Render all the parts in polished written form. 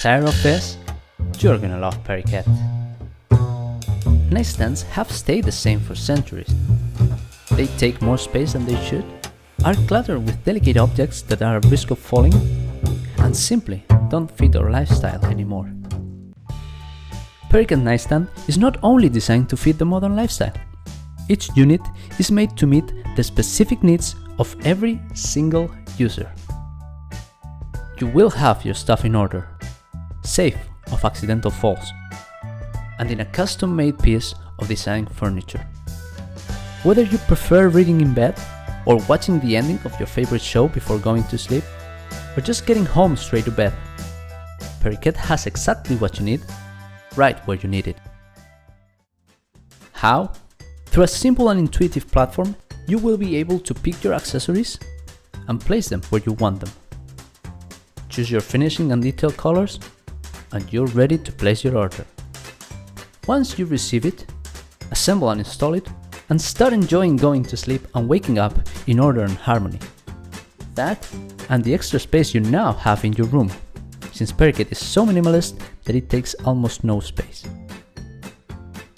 Tired of this? You're gonna love Periquette. Nightstands have stayed the same for centuries. They take more space than they should, are cluttered with delicate objects that are at risk of falling, and simply don't fit our lifestyle anymore. Pericat Nightstand is not only designed to fit the modern lifestyle. Each unit is made to meet the specific needs of every single user. You will have your stuff in order, safe of accidental falls, and in a custom-made piece of design furniture. Whether you prefer reading in bed, or watching the ending of your favorite show before going to sleep, or just getting home straight to bed, Periquette has exactly what you need, right where you need it. How? Through a simple and intuitive platform, you will be able to pick your accessories and place them where you want them. Choose your finishing and detail colors, and you're ready to place your order. Once you receive it, assemble and install it, and start enjoying going to sleep and waking up in order and harmony. That and the extra space you now have in your room, since Periquette is so minimalist that it takes almost no space.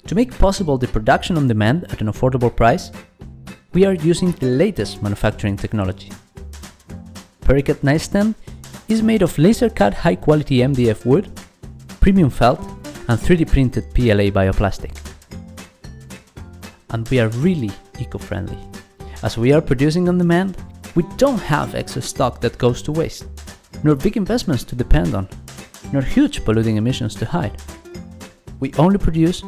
To make possible the production on demand at an affordable price, we are using the latest manufacturing technology. Pericat Nightstand is made of laser-cut high-quality MDF wood, premium felt, and 3D printed PLA bioplastic. And we are really eco-friendly. As we are producing on demand, we don't have excess stock that goes to waste, nor big investments to depend on, nor huge polluting emissions to hide. We only produce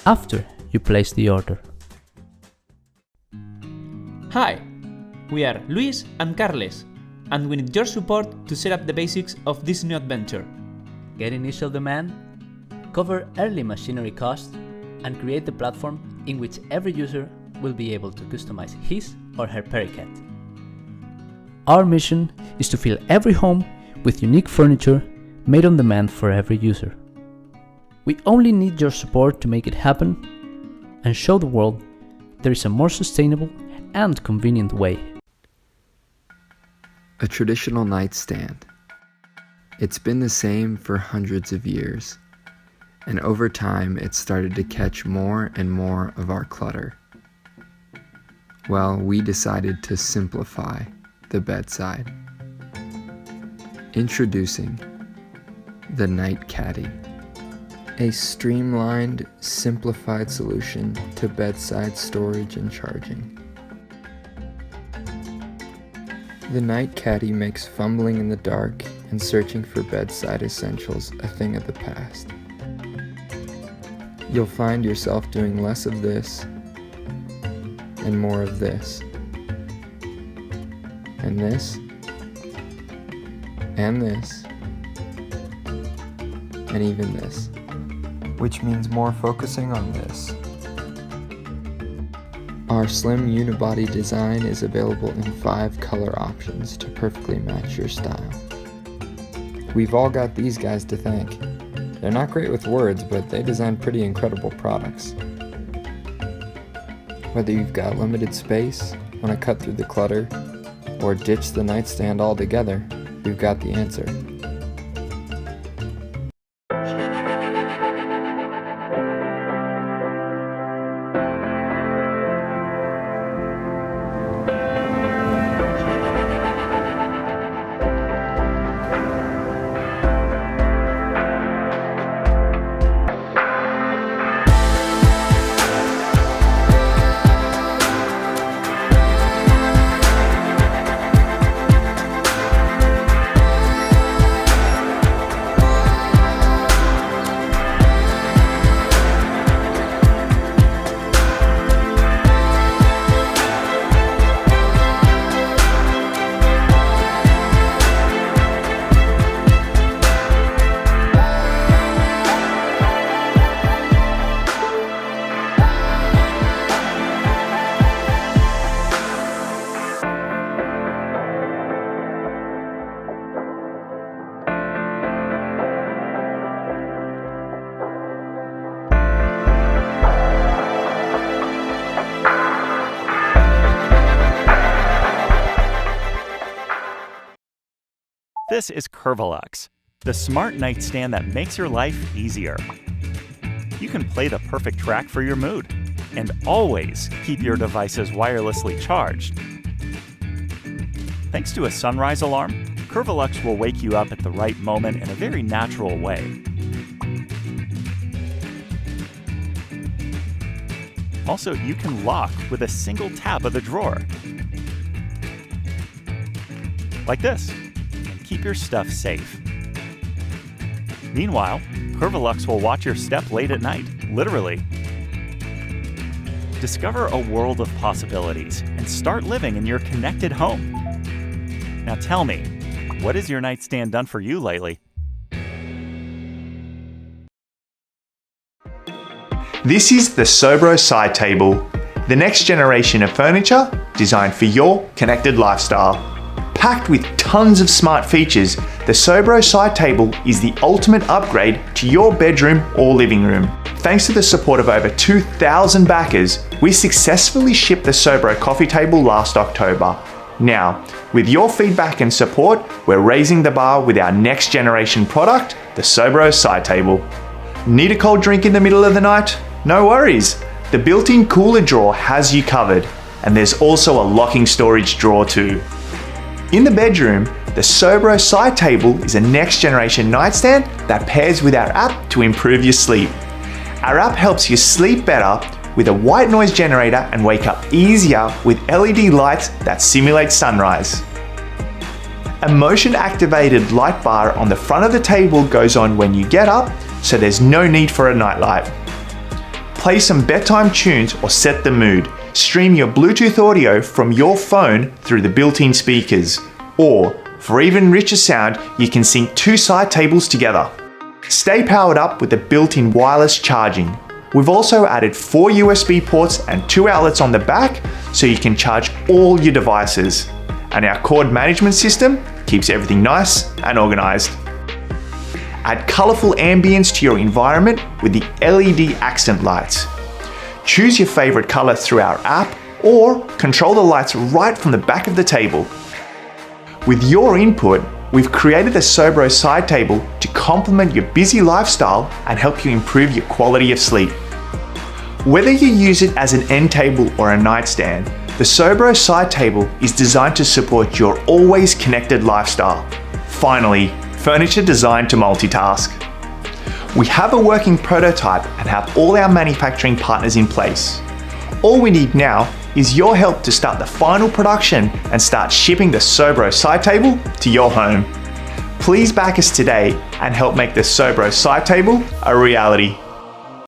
after you place the order. Hi, we are Luis and Carles, and we need your support to set up the basics of this new adventure. Get initial demand, cover early machinery costs, and create the platform in which every user will be able to customize his or her Pericat. Our mission is to fill every home with unique furniture made on demand for every user. We only need your support to make it happen and show the world there is a more sustainable and convenient way. A traditional nightstand. It's been the same for hundreds of years, and over time it started to catch more and more of our clutter. Well, we decided to simplify the bedside. Introducing the Night Caddy, a streamlined, simplified solution to bedside storage and charging. The Night Caddy makes fumbling in the dark and searching for bedside essentials a thing of the past. You'll find yourself doing less of this and more of this, and this, and this, and even this, which means more focusing on this. Our slim unibody design is available in 5 color options to perfectly match your style. We've all got these guys to thank. They're not great with words, but they design pretty incredible products. Whether you've got limited space, want to cut through the clutter, or ditch the nightstand altogether, we've got the answer. This is Curvilux, the smart nightstand that makes your life easier. You can play the perfect track for your mood and always keep your devices wirelessly charged. Thanks to a sunrise alarm, Curvilux will wake you up at the right moment in a very natural way. Also, you can lock with a single tap of the drawer. Like this, and keep your stuff safe. Meanwhile, Curvilux will watch your step late at night, literally. Discover a world of possibilities and start living in your connected home. Now tell me, what has your nightstand done for you lately? This is the Sobro side table, the next generation of furniture designed for your connected lifestyle. Packed with tons of smart features, the Sobro side table is the ultimate upgrade to your bedroom or living room. Thanks to the support of over 2,000 backers, we successfully shipped the Sobro coffee table last October. Now, with your feedback and support, we're raising the bar with our next generation product, the Sobro side table. Need a cold drink in the middle of the night? No worries. The built-in cooler drawer has you covered, and there's also a locking storage drawer too. In the bedroom, the Sobro side table is a next generation nightstand that pairs with our app to improve your sleep. Our app helps you sleep better with a white noise generator and wake up easier with LED lights that simulate sunrise. A motion activated light bar on the front of the table goes on when you get up, so there's no need for a nightlight. Play some bedtime tunes or set the mood. Stream your Bluetooth audio from your phone through the built-in speakers. Or, for even richer sound, you can sync two side tables together. Stay powered up with the built-in wireless charging. We've also added 4 USB ports and 2 outlets on the back so you can charge all your devices. And our cord management system keeps everything nice and organized. Add colorful ambience to your environment with the LED accent lights. Choose your favorite color through our app or control the lights right from the back of the table. With your input, we've created the Sobro side table to complement your busy lifestyle and help you improve your quality of sleep. Whether you use it as an end table or a nightstand, the Sobro side table is designed to support your always connected lifestyle. Finally, furniture designed to multitask. We have a working prototype and have all our manufacturing partners in place. All we need now is your help to start the final production and start shipping the Sobro side table to your home. Please back us today and help make the Sobro side table a reality.